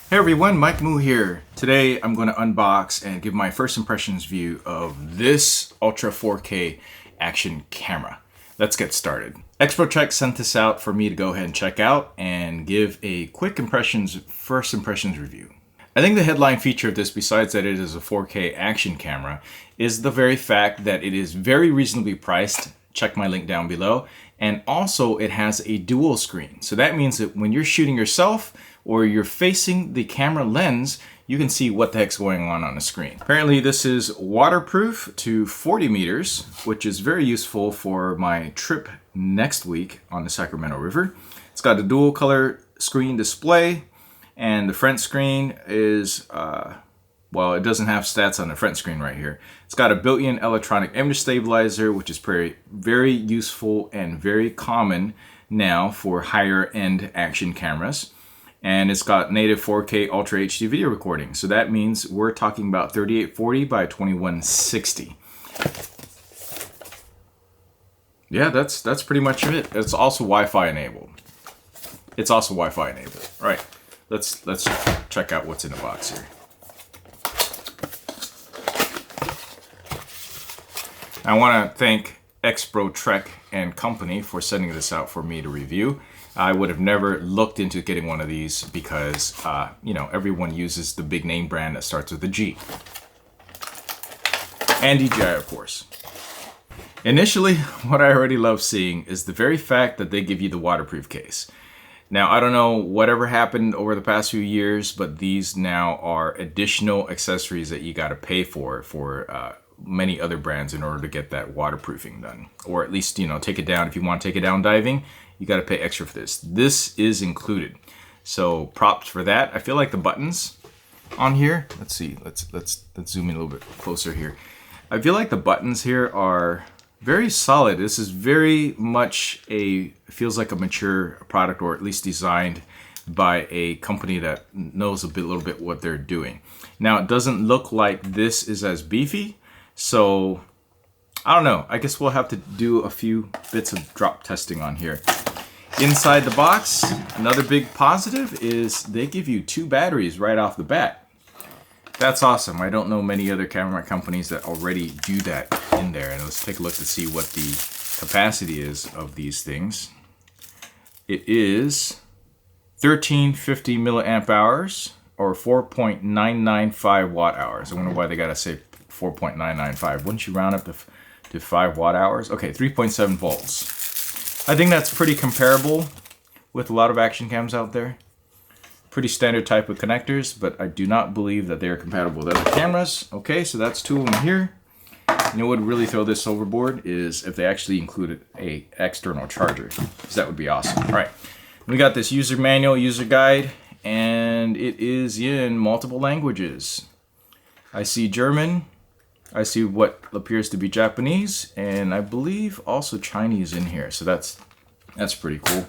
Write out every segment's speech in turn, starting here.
Hey everyone, Mike Moo here. Today I'm going to unbox and give my first impressions view of this Ultra 4K action camera. Let's get started. Exprotrek sent this out for me to go ahead and check out and give a quick first impressions review. I think the headline feature of this, besides that it is a 4K action camera, is the very fact that it is very reasonably priced. Check my link down below. And also it has a dual screen. So that means that when you're shooting yourself or you're facing the camera lens, you can see what the heck's going on the screen. Apparently this is waterproof to 40 meters, which is very useful for my trip next week on the Sacramento River. It's got a dual color screen display, and the front screen is, well, it doesn't have stats on the front screen right here. It's got a built-in electronic image stabilizer, which is very useful and very common now for higher end action cameras. And it's got native 4K Ultra HD video recording. So that means we're talking about 3840 by 2160. Yeah, that's pretty much it. It's also Wi-Fi enabled. All right, let's check out what's in the box here. I want to thank Exprotrek and company for sending this out for me to review. I would have never looked into getting one of these because, you know, everyone uses the big name brand that starts with a G. And DJI, of course. Initially, what I already love seeing is the very fact that they give you the waterproof case. Now, I don't know whatever happened over the past few years, but these now are additional accessories that you got to pay for many other brands in order to get that waterproofing done. Or at least, you know, take it down. If you want to take it down diving, you got to pay extra for this. This is included. So props for that. I feel like the buttons on here, let's see, let's zoom in a little bit closer here. I feel like the buttons here are very solid. This is very much feels like a mature product, or at least designed by a company that knows a little bit what they're doing. Now, it doesn't look like this is as beefy. So, I don't know. I guess we'll have to do a few bits of drop testing on here. Inside the box, another big positive is they give you 2 batteries right off the bat. That's awesome. I don't know many other camera companies that already do that in there. And let's take a look to see what the capacity is of these things. It is 1350 milliamp hours or 4.995 watt hours. I wonder why they gotta say 4.995. Wouldn't you round up to 5 watt hours? Okay, 3.7 volts. I think that's pretty comparable with a lot of action cams out there. Pretty standard type of connectors, but I do not believe that they are compatible with other cameras. Okay, so that's 2 of them here. You know what would really throw this overboard is if they actually included a external charger, because that would be awesome. All right, we got this user manual, user guide, and it is in multiple languages. I see German. I see what appears to be Japanese, and I believe also Chinese in here. So that's pretty cool.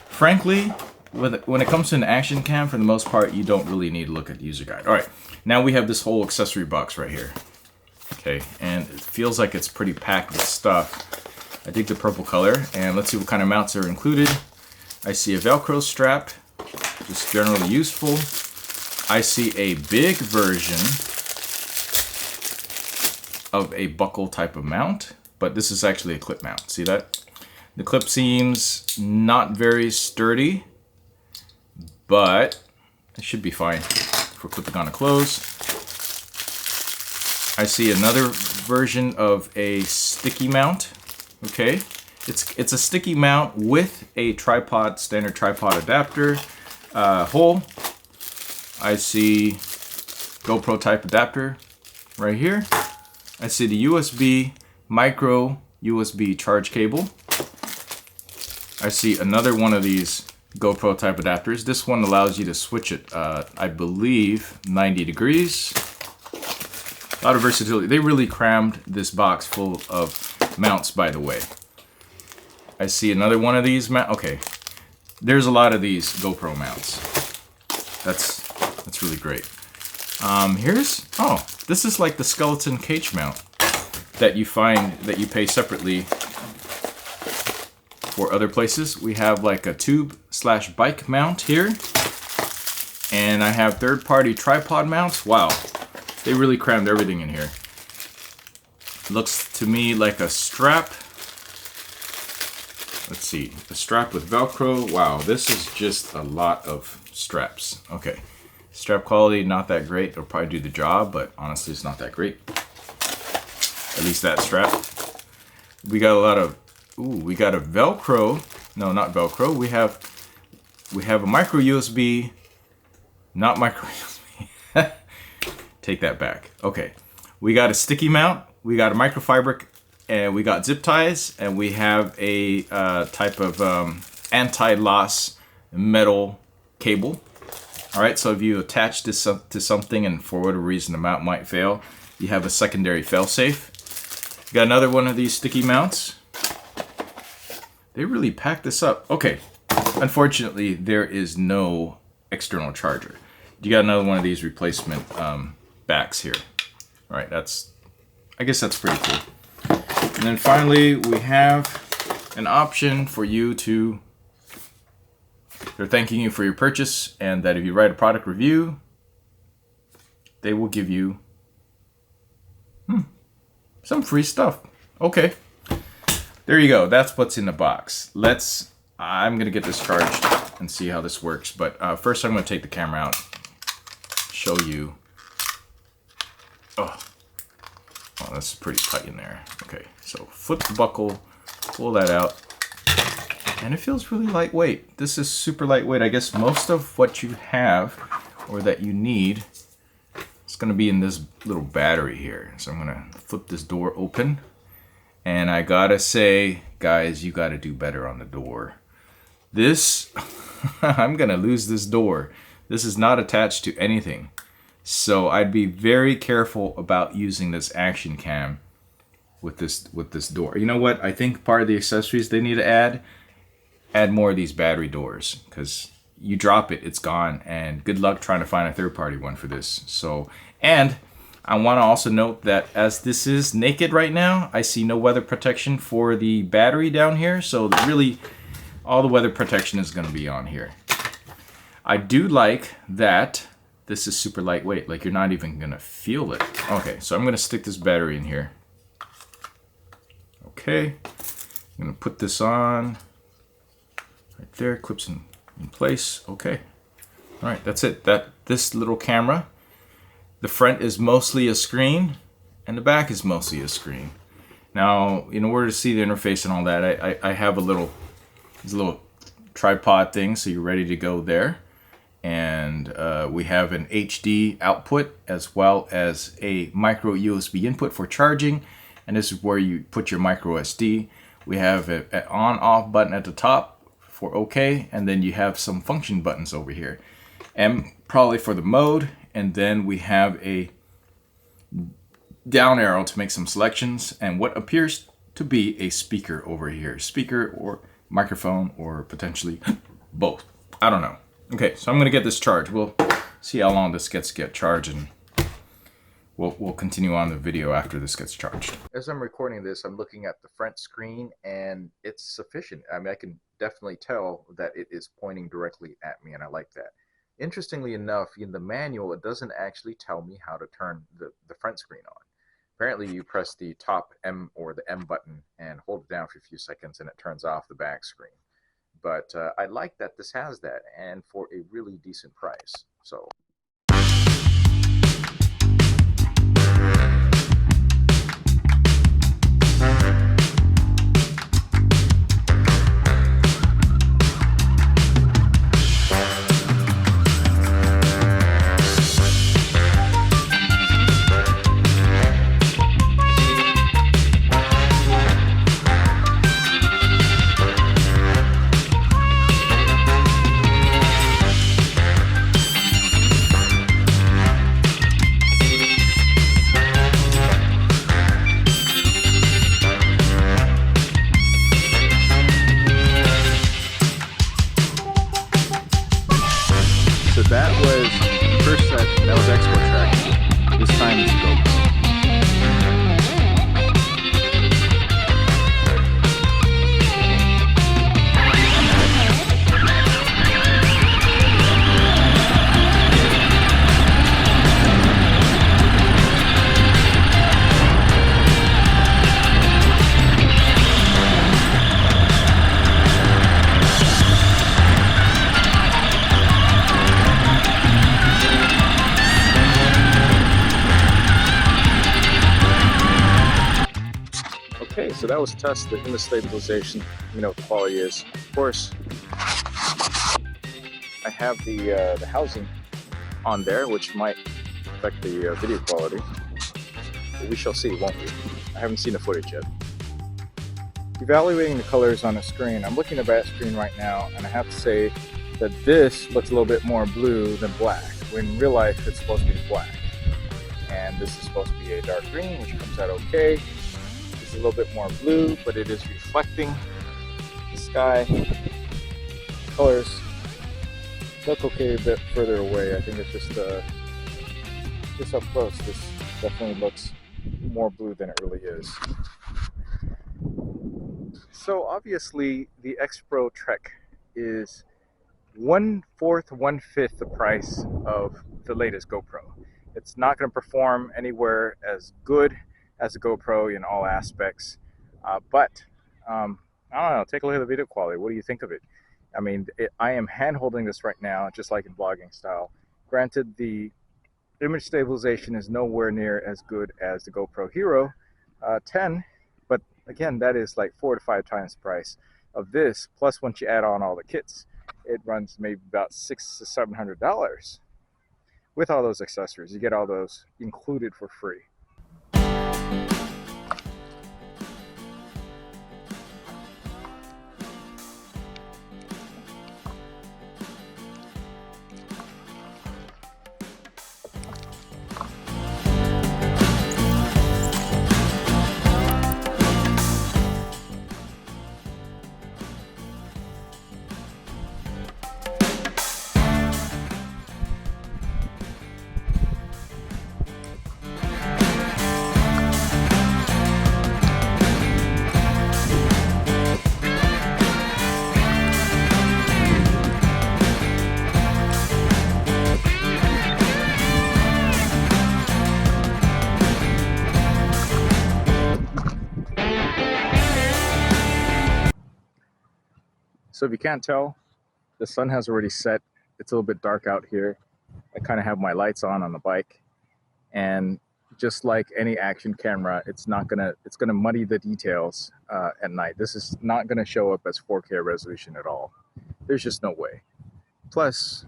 Frankly, when it comes to an action cam, for the most part, you don't really need to look at the user guide. All right, now we have this whole accessory box right here. Okay, and it feels like it's pretty packed with stuff. I dig the purple color, and let's see what kind of mounts are included. I see a Velcro strap, just generally useful. I see a big version of a buckle type of mount, but this is actually a clip mount. See that? The clip seems not very sturdy, but it should be fine for clipping on a close. I see another version of a sticky mount. Okay, it's a sticky mount with a tripod, standard tripod adapter hole. I see GoPro type adapter right here. I see the USB, micro USB charge cable. I see another one of these GoPro type adapters. This one allows you to switch it, I believe, 90 degrees. A lot of versatility. They really crammed this box full of mounts, by the way. I see another one of these okay, there's a lot of these GoPro mounts. That's really great. This is like the skeleton cage mount that you pay separately for other places. We have like a tube/bike mount here, And I have third-party tripod mounts. Wow, they really crammed everything in here. Looks to me like a strap. Let's see, a strap with Velcro. Wow, this is just a lot of straps. Okay, strap quality, not that great. It'll probably do the job, but honestly, it's not that great. At least that strap. We got a lot of, we got a Velcro. No, not Velcro. We have a micro USB, not micro USB. Take that back. Okay, we got a sticky mount. We got a microfiber, and we got zip ties, and we have a type of anti-loss metal cable. All right, so if you attach this to something and for whatever reason the mount might fail, you have a secondary fail-safe. Got another one of these sticky mounts. They really packed this up. Okay, unfortunately, there is no external charger. You got another one of these replacement backs here. All right, I guess that's pretty cool. And then finally, we have an option for you to, they're thanking you for your purchase, and that if you write a product review, they will give you some free stuff. Okay. There you go. That's what's in the box. I'm going to get this charged and see how this works. But first I'm going to take the camera out, show you. Oh, that's pretty tight in there. Okay, so flip the buckle, pull that out. And it feels really lightweight. This is super lightweight. I guess most of what you have or that you need is going to be in this little battery here. So I'm going to flip this door open. And I gotta say, guys, you gotta do better on the door. This, I'm gonna lose this door. This is not attached to anything. So I'd be very careful about using this action cam with this door. You know what? I think part of the accessories they need to add more of these battery doors, because you drop it, it's gone, and good luck trying to find a third-party one for this. So, and I want to also note that as this is naked right now, I see no weather protection for the battery down here. So really, all the weather protection is going to be on here. I do like that this is super lightweight. Like, you're not even going to feel it. Okay, so I'm going to stick this battery in here. Okay, I'm going to put this on. Right there, clips in place. Okay. All right, that's it. This little camera. The front is mostly a screen, and the back is mostly a screen. Now, in order to see the interface and all that, I have these little tripod thing, so you're ready to go there. And we have an HD output as well as a micro USB input for charging. And this is where you put your micro SD. We have an on-off button at the top for OK, and then you have some function buttons over here. M probably for the mode. And then we have a down arrow to make some selections and what appears to be a speaker over here. Speaker or microphone or potentially both. I don't know. Okay, so I'm going to get this charged. We'll see how long this gets charged, and we'll continue on the video after this gets charged. As I'm recording this, I'm looking at the front screen, and it's sufficient. I mean, I can definitely tell that it is pointing directly at me, and I like that. Interestingly enough, in the manual, it doesn't actually tell me how to turn the front screen on. Apparently, you press the top M or the M button and hold it down for a few seconds, and it turns off the back screen. But I like that this has that, and for a really decent price. So. So that was the first set, that was Exprotrek. This time it's GoPro. so that was tested in the stabilization. You know what the quality is. Of course, I have the housing on there, which might affect the video quality. But we shall see, won't we? I haven't seen the footage yet. Evaluating the colors on the screen, I'm looking at the back screen right now, and I have to say that this looks a little bit more blue than black, when in real life it's supposed to be black. And this is supposed to be a dark green, which comes out okay. It's a little bit more blue, but it is reflecting the sky. The colors look okay a bit further away. I think it's just up close. This definitely looks more blue than it really is. So obviously the Exprotrek is 1/4, 1/5 the price of the latest GoPro. It's not going to perform anywhere as good as a GoPro in all aspects, but I don't know, take a look at the video quality. What do you think of it? I mean, I am hand holding this right now, just like in vlogging style. Granted, the image stabilization is nowhere near as good as the GoPro Hero 10, but again, that is like 4 to 5 times the price of this. Plus, once you add on all the kits, it runs maybe about $600 to $700 with all those accessories. You get all those included for free. So if you can't tell, the sun has already set. It's a little bit dark out here. I kind of have my lights on the bike, and just like any action camera, it's gonna muddy the details at night. This is not gonna show up as 4K resolution at all. There's just no way. Plus,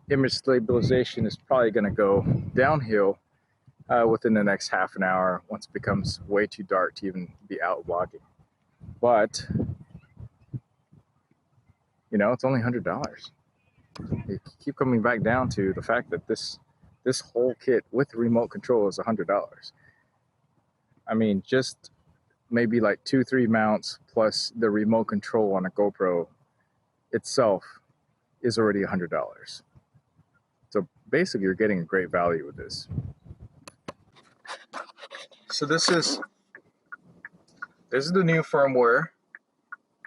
image stabilization is probably gonna go downhill within the next half an hour once it becomes way too dark to even be out vlogging. But you know, it's only $100. You keep coming back down to the fact that this whole kit with remote control is $100. I mean, just maybe like 2-3 mounts plus the remote control on a GoPro itself is already $100. So basically, you're getting a great value with this. So this is the new firmware,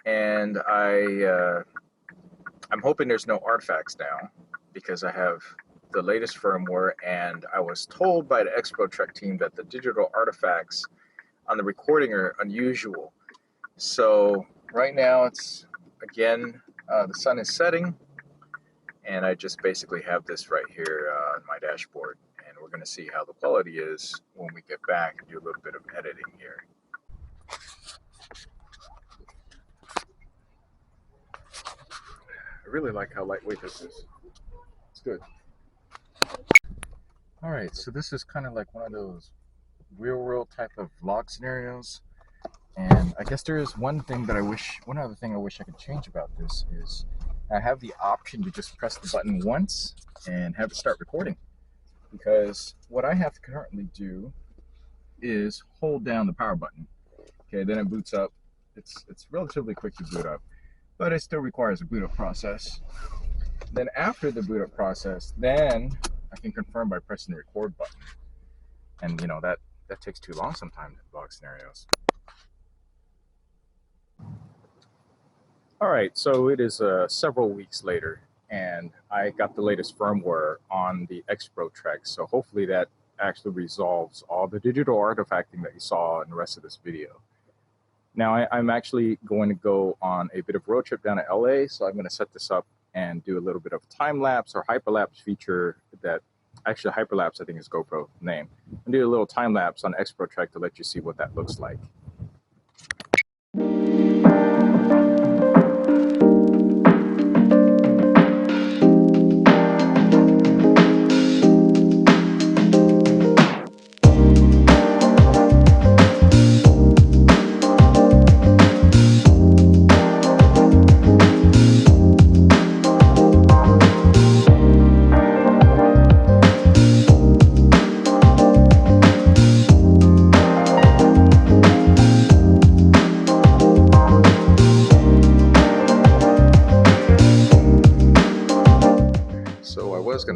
and I'm hoping there's no artifacts now, because I have the latest firmware, and I was told by the Exprotrek team that the digital artifacts on the recording are unusual. So right now it's, again, the sun is setting, and I just basically have this right here on my dashboard, and we're going to see how the quality is when we get back and do a little bit of editing here. I really like how lightweight this is. It's good. All right, so this is kind of like one of those real world type of vlog scenarios. And I guess there is one other thing I wish I could change about this is I have the option to just press the button once and have it start recording. Because what I have to currently do is hold down the power button. Okay, then it boots up. It's relatively quick to boot up, but it still requires a boot up process. Then after the boot up process, then I can confirm by pressing the record button. And you know, that takes too long sometimes in vlog scenarios. All right, so it is several weeks later, and I got the latest firmware on the Exprotrek, so hopefully that actually resolves all the digital artifacting that you saw in the rest of this video. Now, I'm actually going to go on a bit of road trip down to LA, so I'm going to set this up and do a little bit of time-lapse or hyperlapse feature that, actually hyperlapse I think is GoPro name. And do a little time-lapse on Exprotrek to let you see what that looks like.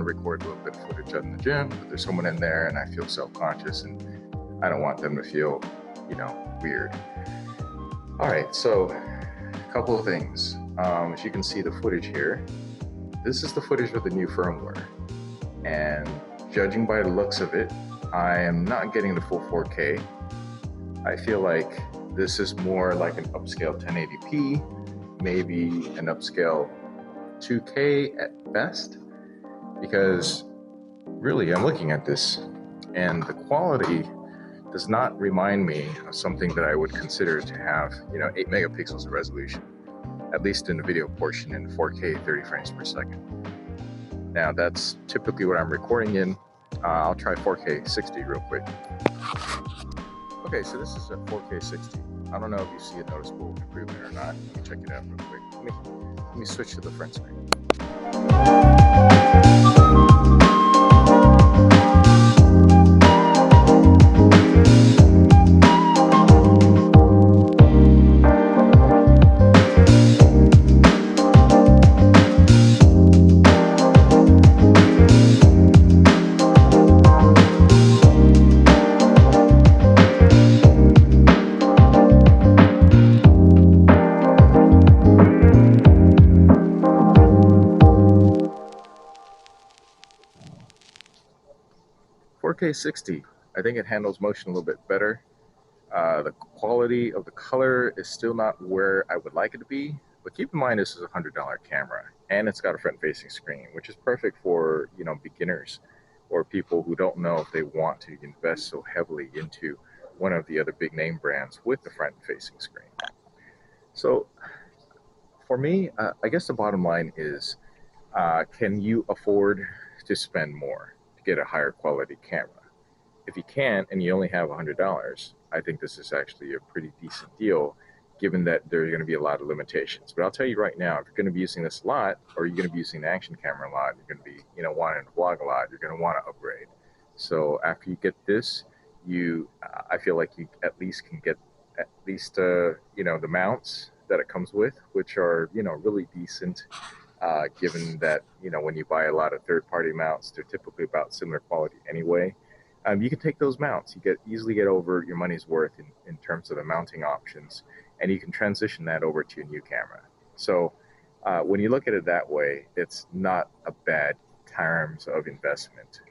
to record a little bit of footage in the gym, but there's someone in there and I feel self-conscious and I don't want them to feel, weird. All right, so a couple of things. As you can see the footage here, this is the footage with the new firmware. And judging by the looks of it, I am not getting the full 4K. I feel like this is more like an upscale 1080p, maybe an upscale 2K at best, because really I'm looking at this and the quality does not remind me of something that I would consider to have, 8 megapixels of resolution, at least in the video portion in 4K 30 frames per second. Now that's typically what I'm recording in. I'll try 4K 60 real quick. Okay, so this is at 4K 60. I don't know if you see a noticeable improvement or not. Let me check it out real quick. Let me switch to the front screen. 4K 60, I think it handles motion a little bit better. The quality of the color is still not where I would like it to be, but keep in mind this is a $100 camera and it's got a front-facing screen, which is perfect for beginners or people who don't know if they want to invest so heavily into one of the other big name brands with the front-facing screen. So for me, I guess the bottom line is, can you afford to spend more to get a higher quality camera? If you can't and you only have $100, I think this is actually a pretty decent deal, given that there are going to be a lot of limitations. But I'll tell you right now, if you're going to be using this a lot, or you're going to be using the action camera a lot, you're going to be wanting to vlog a lot, you're going to want to upgrade. So after you get this, I feel like you at least can get at least the mounts that it comes with, which are really decent. Given that when you buy a lot of third-party mounts, they're typically about similar quality anyway. You can take those mounts. You easily get over your money's worth in terms of the mounting options, and you can transition that over to a new camera. So when you look at it that way, it's not a bad terms of investment.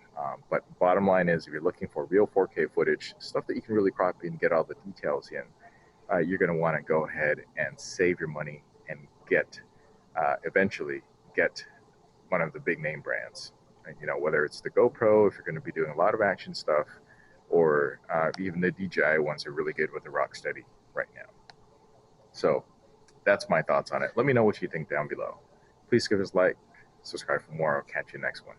But bottom line is, if you're looking for real 4K footage, stuff that you can really crop in and get all the details in, you're going to want to go ahead and save your money and eventually get one of the big name brands. Whether it's the GoPro, if you're going to be doing a lot of action stuff, or even the DJI ones are really good with the Rocksteady right now. So that's my thoughts on it. Let me know what you think down below. Please give us a like, subscribe for more. I'll catch you next one.